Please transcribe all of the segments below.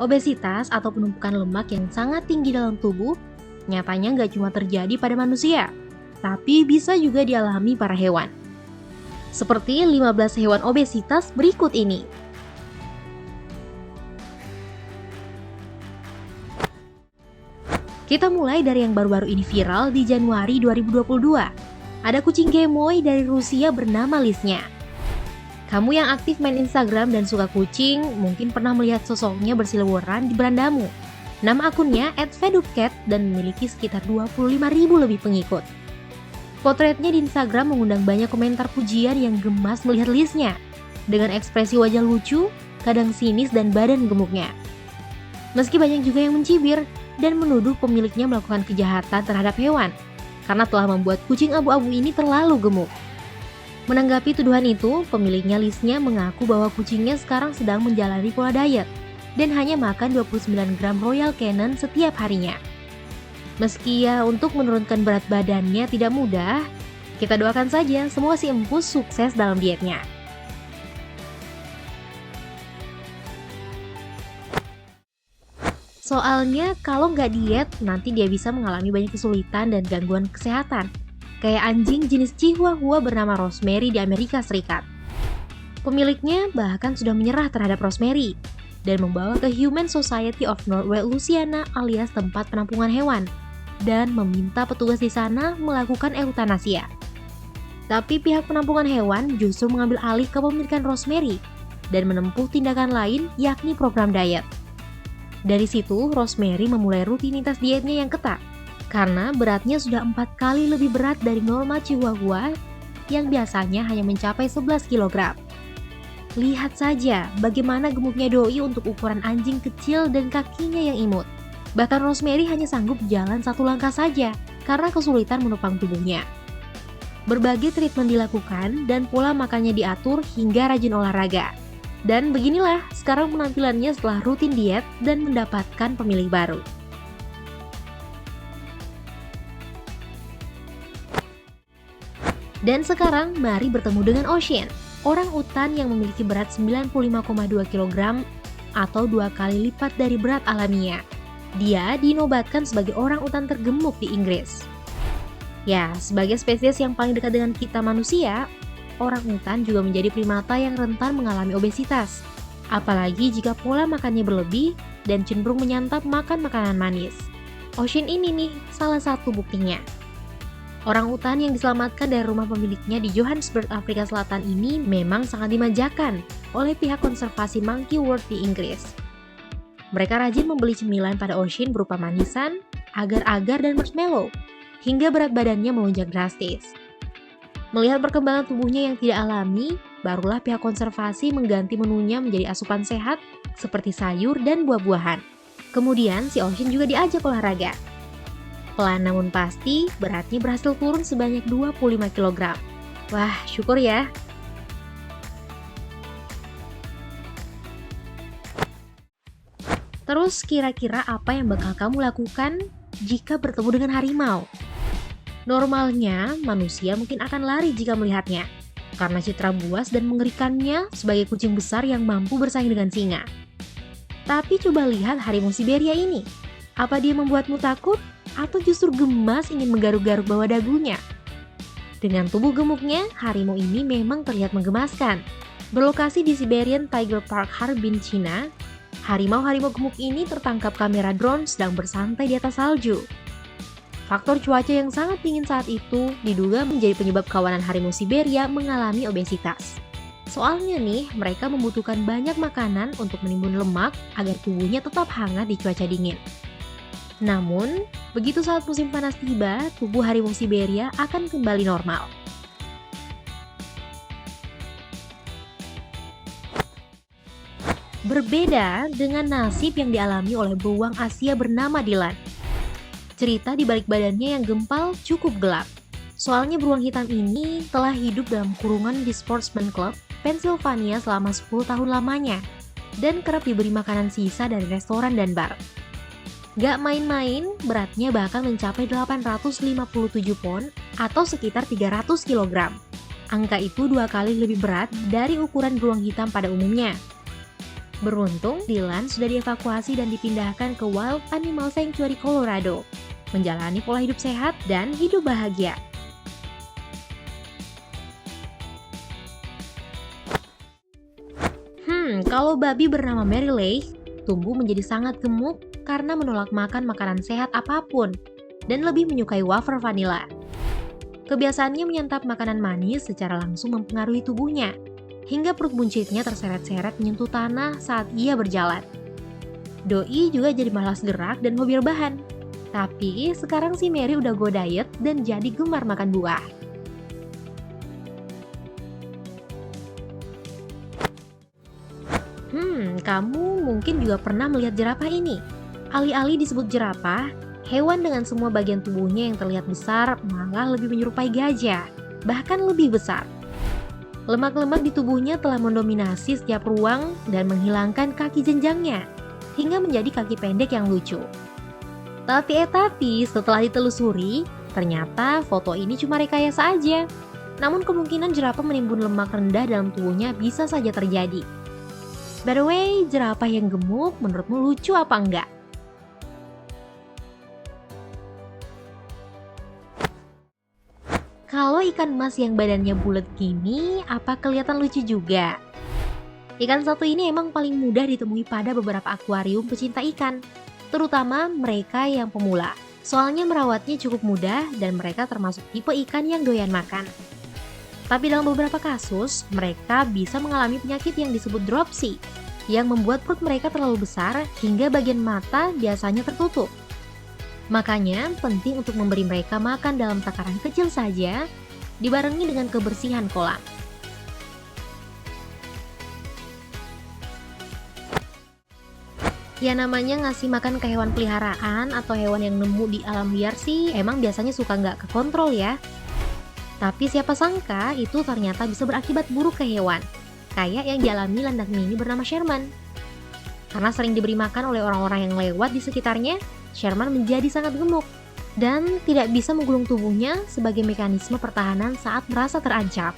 Obesitas atau penumpukan lemak yang sangat tinggi dalam tubuh nyatanya nggak cuma terjadi pada manusia, tapi bisa juga dialami para hewan. Seperti 15 hewan obesitas berikut ini. Kita mulai dari yang baru-baru ini viral di Januari 2022. Ada kucing gemoy dari Rusia bernama Lisnya. Kamu yang aktif main Instagram dan suka kucing, mungkin pernah melihat sosoknya berseliweran di berandamu. Nama akunnya @fedupcat dan memiliki sekitar 25.000 lebih pengikut. Potretnya di Instagram mengundang banyak komentar pujian yang gemas melihat Lisnya, dengan ekspresi wajah lucu, kadang sinis dan badan gemuknya. Meski banyak juga yang mencibir dan menuduh pemiliknya melakukan kejahatan terhadap hewan, karena telah membuat kucing abu-abu ini terlalu gemuk. Menanggapi tuduhan itu, pemiliknya Lisnya mengaku bahwa kucingnya sekarang sedang menjalani pola diet dan hanya makan 29 gram Royal Canin setiap harinya. Meski ya untuk menurunkan berat badannya tidak mudah, kita doakan saja semua si empus sukses dalam dietnya. Soalnya kalau nggak diet, nanti dia bisa mengalami banyak kesulitan dan gangguan kesehatan. Kayak anjing jenis Chihuahua bernama Rosemary di Amerika Serikat. Pemiliknya bahkan sudah menyerah terhadap Rosemary dan membawa ke Humane Society of Northwest Louisiana alias tempat penampungan hewan dan meminta petugas di sana melakukan eutanasia. Tapi pihak penampungan hewan justru mengambil alih kepemilikan Rosemary dan menempuh tindakan lain yakni program diet. Dari situ, Rosemary memulai rutinitas dietnya yang ketat karena beratnya sudah 4 kali lebih berat dari norma Chihuahua yang biasanya hanya mencapai 11 kg. Lihat saja bagaimana gemuknya doi untuk ukuran anjing kecil dan kakinya yang imut. Bahkan Rosemary hanya sanggup jalan 1 langkah saja karena kesulitan menopang tubuhnya. Berbagai treatment dilakukan dan pola makannya diatur hingga rajin olahraga. Dan beginilah sekarang penampilannya setelah rutin diet dan mendapatkan pemilik baru. Dan sekarang mari bertemu dengan Ocean, orang utan yang memiliki berat 95,2 kg atau 2 kali lipat dari berat alamiah. Dia dinobatkan sebagai orang utan tergemuk di Inggris. Ya, sebagai spesies yang paling dekat dengan kita manusia, orang utan juga menjadi primata yang rentan mengalami obesitas. Apalagi jika pola makannya berlebih dan cenderung menyantap makan makanan manis. Ocean ini nih salah satu buktinya. Orang utan yang diselamatkan dari rumah pemiliknya di Johannesburg, Afrika Selatan ini memang sangat dimanjakan oleh pihak konservasi Monkey World di Inggris. Mereka rajin membeli cemilan pada Ocean berupa manisan, agar-agar, dan marshmallow, hingga berat badannya melonjak drastis. Melihat perkembangan tubuhnya yang tidak alami, barulah pihak konservasi mengganti menunya menjadi asupan sehat seperti sayur dan buah-buahan. Kemudian si Ocean juga diajak olahraga. Pelan namun pasti, beratnya berhasil turun sebanyak 25 kg. Wah, syukur ya. Terus kira-kira apa yang bakal kamu lakukan jika bertemu dengan harimau? Normalnya, manusia mungkin akan lari jika melihatnya, karena citra buas dan mengerikannya sebagai kucing besar yang mampu bersaing dengan singa. Tapi coba lihat harimau Siberia ini. Apa dia membuatmu takut? Atau justru gemas ingin menggaruk-garuk bawah dagunya? Dengan tubuh gemuknya, harimau ini memang terlihat menggemaskan. Berlokasi di Siberian Tiger Park, Harbin, China, harimau-harimau gemuk ini tertangkap kamera drone sedang bersantai di atas salju. Faktor cuaca yang sangat dingin saat itu diduga menjadi penyebab kawanan harimau Siberia mengalami obesitas. Soalnya nih, mereka membutuhkan banyak makanan untuk menimbun lemak agar tubuhnya tetap hangat di cuaca dingin. Namun, begitu saat musim panas tiba, tubuh harimau Siberia akan kembali normal. Berbeda dengan nasib yang dialami oleh beruang Asia bernama Dylan. Cerita di balik badannya yang gempal cukup gelap. Soalnya beruang hitam ini telah hidup dalam kurungan di Sportsman Club, Pennsylvania selama 10 tahun lamanya dan kerap diberi makanan sisa dari restoran dan bar. Gak main-main, beratnya bahkan mencapai 857 pon atau sekitar 300 kg. Angka itu 2 kali lebih berat dari ukuran beruang hitam pada umumnya. Beruntung, Dylan sudah dievakuasi dan dipindahkan ke Wild Animal Sanctuary Colorado, menjalani pola hidup sehat dan hidup bahagia. Kalau babi bernama Mary Leigh tumbuh menjadi sangat gemuk karena menolak makan makanan sehat apapun dan lebih menyukai wafer vanila. Kebiasaannya menyantap makanan manis secara langsung mempengaruhi tubuhnya, hingga perut buncitnya terseret-seret menyentuh tanah saat ia berjalan. Doi juga jadi malas gerak dan hobi rebahan. Tapi sekarang si Mary udah go diet dan jadi gemar makan buah. Kamu mungkin juga pernah melihat jerapah ini. Alih-alih disebut jerapah, hewan dengan semua bagian tubuhnya yang terlihat besar malah lebih menyerupai gajah, bahkan lebih besar. Lemak-lemak di tubuhnya telah mendominasi setiap ruang dan menghilangkan kaki jenjangnya, hingga menjadi kaki pendek yang lucu. Tapi setelah ditelusuri, ternyata foto ini cuma rekayasa aja. Namun kemungkinan jerapah menimbun lemak rendah dalam tubuhnya bisa saja terjadi. By the way, jerapah yang gemuk menurutmu lucu apa enggak? Kalau ikan emas yang badannya bulat gini, apa kelihatan lucu juga? Ikan satu ini emang paling mudah ditemui pada beberapa akuarium pecinta ikan, terutama mereka yang pemula. Soalnya merawatnya cukup mudah dan mereka termasuk tipe ikan yang doyan makan. Tapi dalam beberapa kasus, mereka bisa mengalami penyakit yang disebut dropsy, yang membuat perut mereka terlalu besar hingga bagian mata biasanya tertutup. Makanya, penting untuk memberi mereka makan dalam takaran kecil saja, dibarengi dengan kebersihan kolam. Ya namanya ngasih makan ke hewan peliharaan atau hewan yang nemu di alam liar sih emang biasanya suka nggak kekontrol ya. Tapi siapa sangka itu ternyata bisa berakibat buruk ke hewan, kayak yang dialami landak mini bernama Sherman. Karena sering diberi makan oleh orang-orang yang lewat di sekitarnya, Sherman menjadi sangat gemuk dan tidak bisa menggulung tubuhnya sebagai mekanisme pertahanan saat merasa terancam.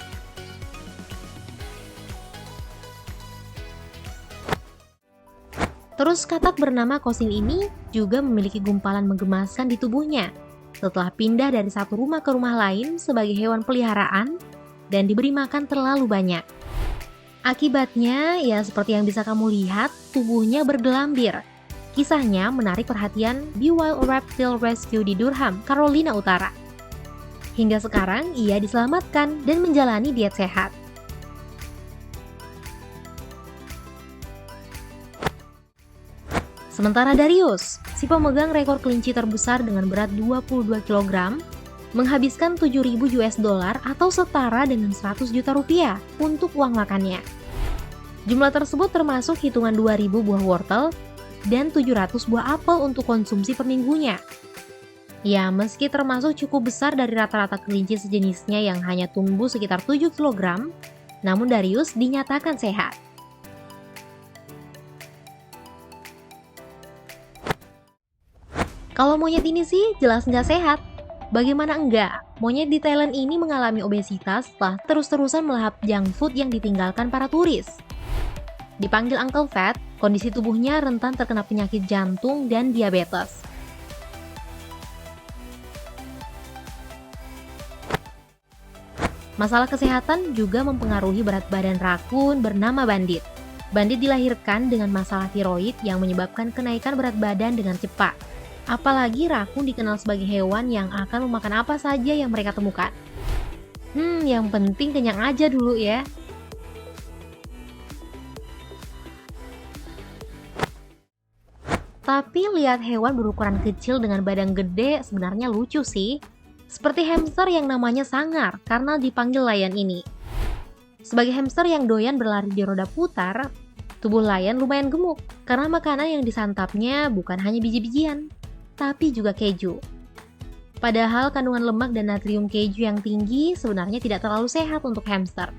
Terus katak bernama Kosin ini juga memiliki gumpalan menggemaskan di tubuhnya setelah pindah dari satu rumah ke rumah lain sebagai hewan peliharaan dan diberi makan terlalu banyak. Akibatnya, ya seperti yang bisa kamu lihat, tubuhnya bergelambir. Kisahnya menarik perhatian di Wild Reptile Rescue di Durham, Carolina Utara. Hingga sekarang, ia diselamatkan dan menjalani diet sehat. Sementara Darius, si pemegang rekor kelinci terbesar dengan berat 22 kg, menghabiskan 7.000 US dollar atau setara dengan 100 juta rupiah untuk uang makannya. Jumlah tersebut termasuk hitungan 2.000 buah wortel dan 700 buah apel untuk konsumsi per minggunya. Ya, meski termasuk cukup besar dari rata-rata kelinci sejenisnya yang hanya tumbuh sekitar 7 kg, namun Darius dinyatakan sehat. Kalau monyet ini sih jelas nggak sehat. Bagaimana enggak? Monyet di Thailand ini mengalami obesitas setelah terus-terusan melahap junk food yang ditinggalkan para turis. Dipanggil Uncle Fat, kondisi tubuhnya rentan terkena penyakit jantung dan diabetes. Masalah kesehatan juga mempengaruhi berat badan rakun bernama Bandit. Bandit dilahirkan dengan masalah tiroid yang menyebabkan kenaikan berat badan dengan cepat. Apalagi rakun dikenal sebagai hewan yang akan memakan apa saja yang mereka temukan. Yang penting kenyang aja dulu ya. Tapi lihat hewan berukuran kecil dengan badan gede sebenarnya lucu sih. Seperti hamster yang namanya Sangar karena dipanggil Lion ini. Sebagai hamster yang doyan berlari di roda putar, tubuh Lion lumayan gemuk karena makanan yang disantapnya bukan hanya biji-bijian, tapi juga keju. Padahal kandungan lemak dan natrium keju yang tinggi sebenarnya tidak terlalu sehat untuk hamster.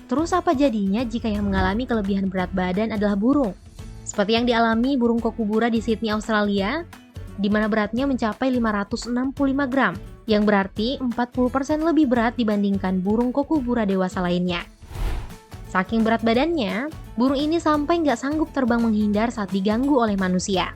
Terus apa jadinya jika yang mengalami kelebihan berat badan adalah burung? Seperti yang dialami burung kokubura di Sydney, Australia, di mana beratnya mencapai 565 gram, yang berarti 40% lebih berat dibandingkan burung kokubura dewasa lainnya. Saking berat badannya, burung ini sampai nggak sanggup terbang menghindar saat diganggu oleh manusia.